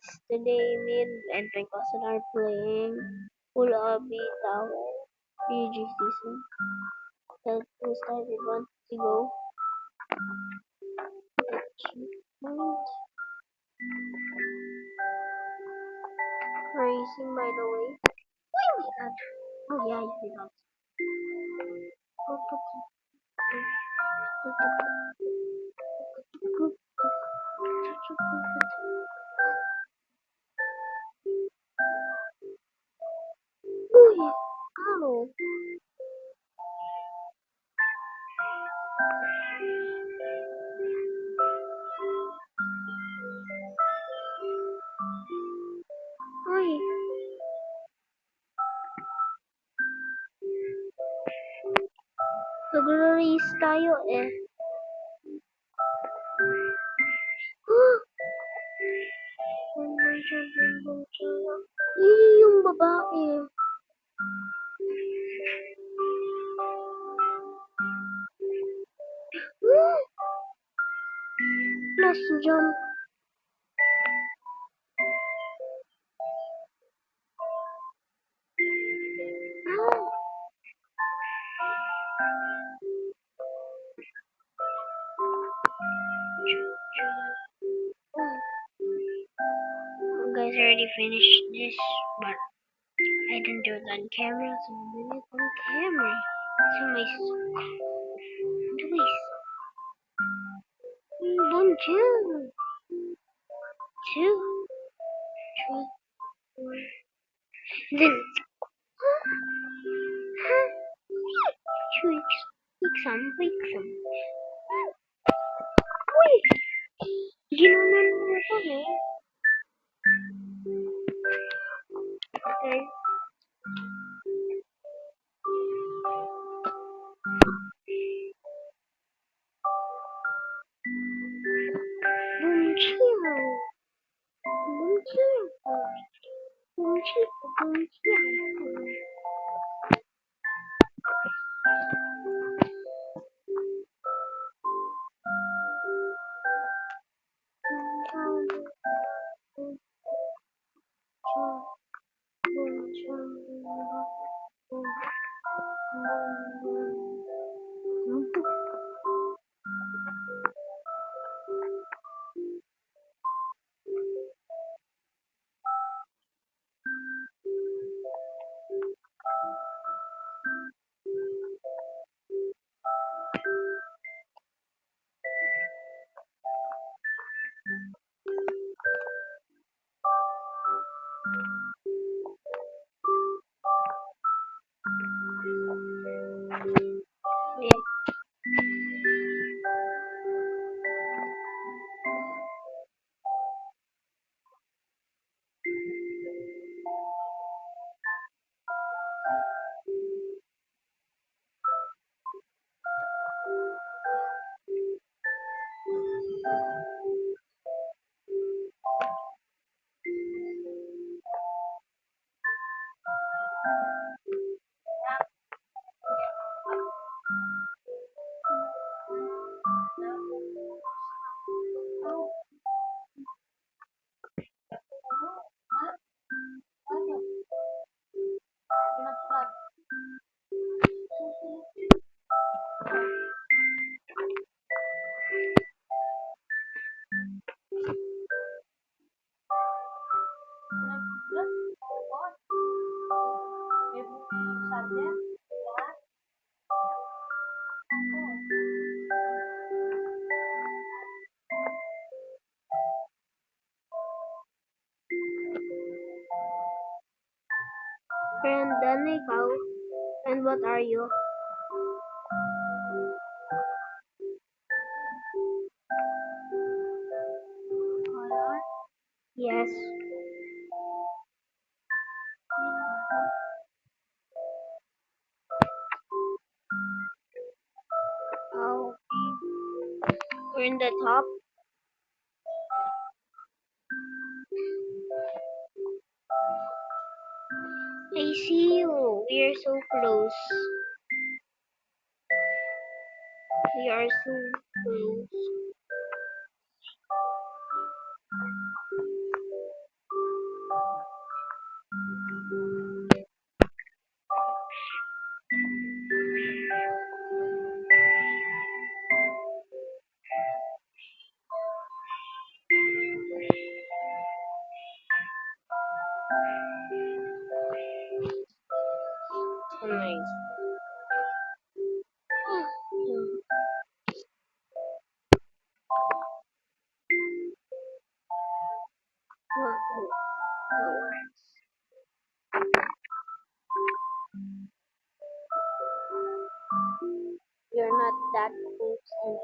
Today me and my cousin are playing Ulabi Tower PG season. That we started 1 week ago. Achievement. Racing by the way. Oh my god. Oh yeah, I forgot. Uy! Ow! Uy! Nag-race tayo eh. Yung babae. Plus jump. Guys, I already finished this, but I didn't do it on camera, so I'm doing it on camera. So my please don't you? 2, 3, 4. Then tweak some. Wait, ginawa mo ito eh. Okay. Boom chill. Boom chill. Boom chill. Boom chill. Yeah. Brandon, ikaw. And what are you? Yes. Oh, we're in the top. I see you. We are so close. We are so close. No worries. You're not that close and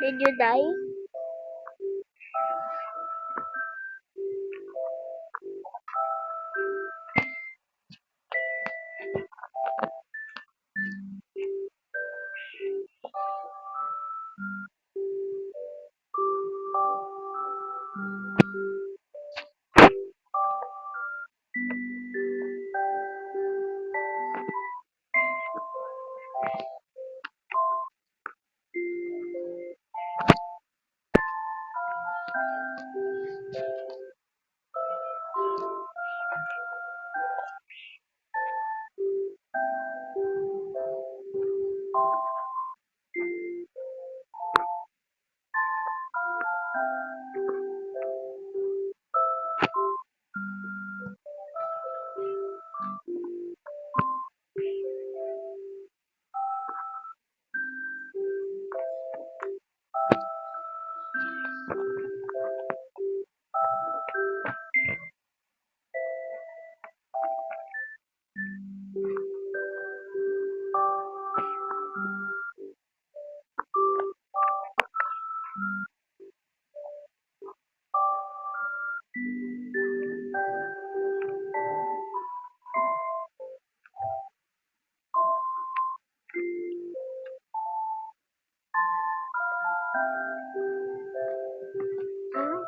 did you die? Huh?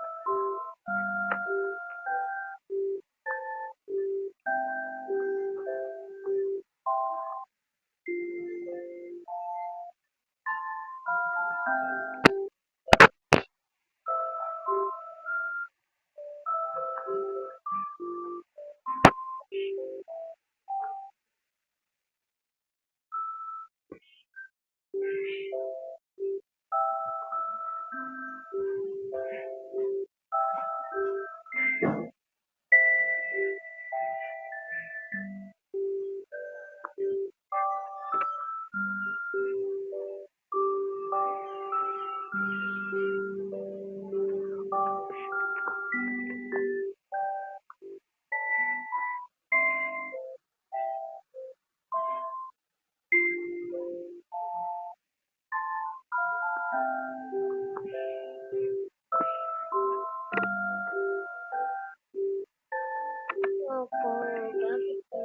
Oh, poor Jessica.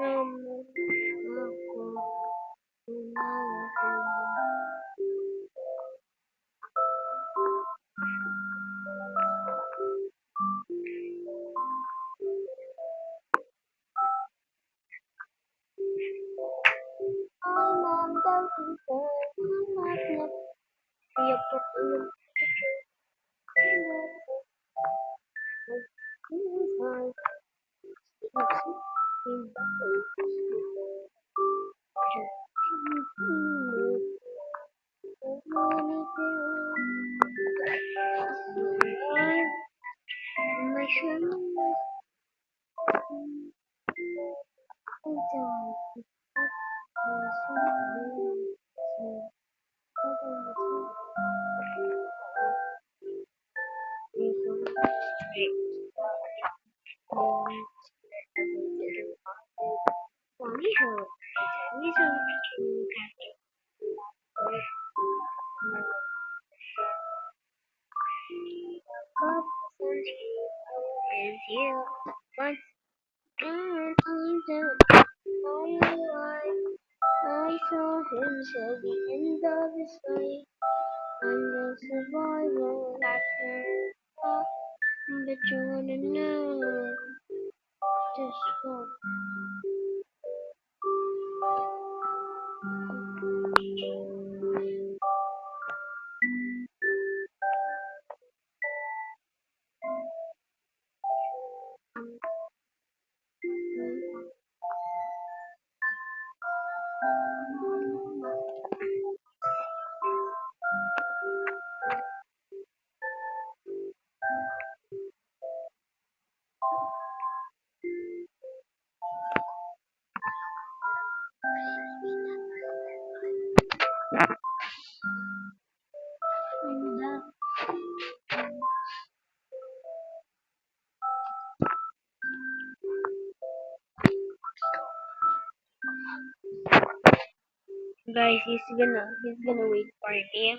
No more. I'm on the reason. I'm not left. Be a problem. Is you once and I'm the only one. I saw him till the end of his life. I'm the survival after all, but you wanna know just what Guys, he's gonna wait for me.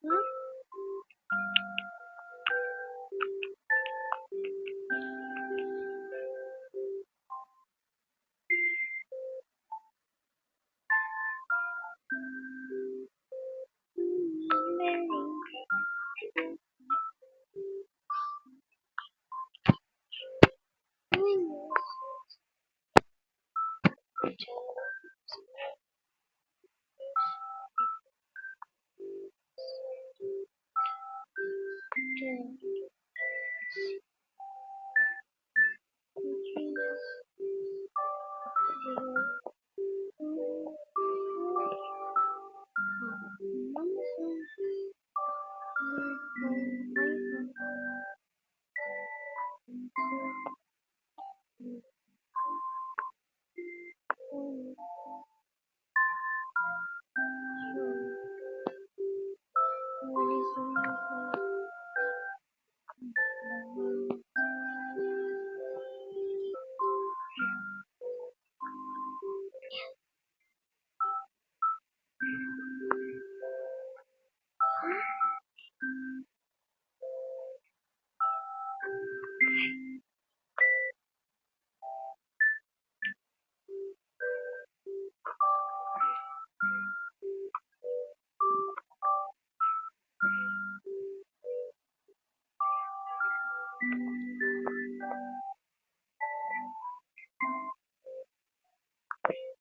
Huh?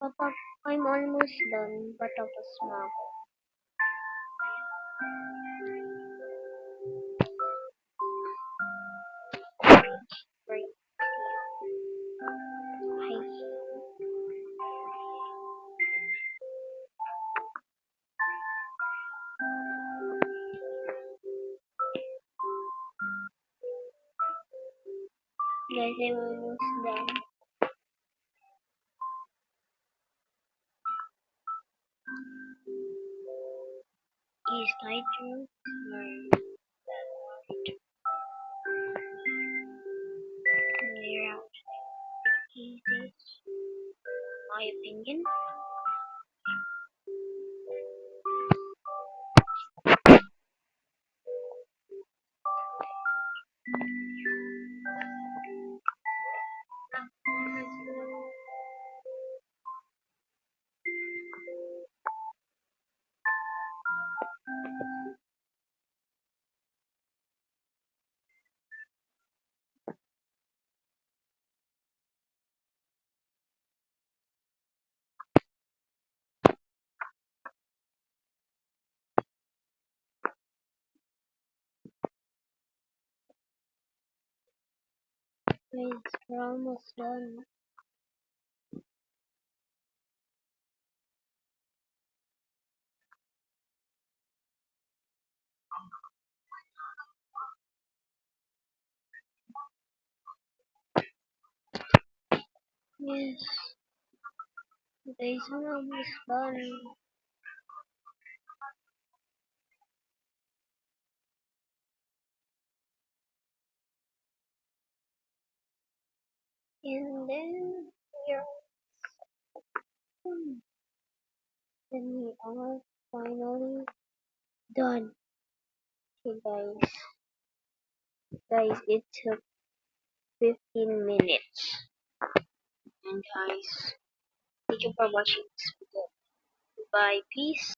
Patap, I'm almost done. Patapos na ako. Right. Hi. Guys, I'm almost done. Is title clear out easy, my opinion. Guys, we're almost done. Yes, guys, we're almost done. And then we're done. Then we are finally done. Okay, guys, it took 15 minutes. And guys, thank you for watching this video. Bye, peace.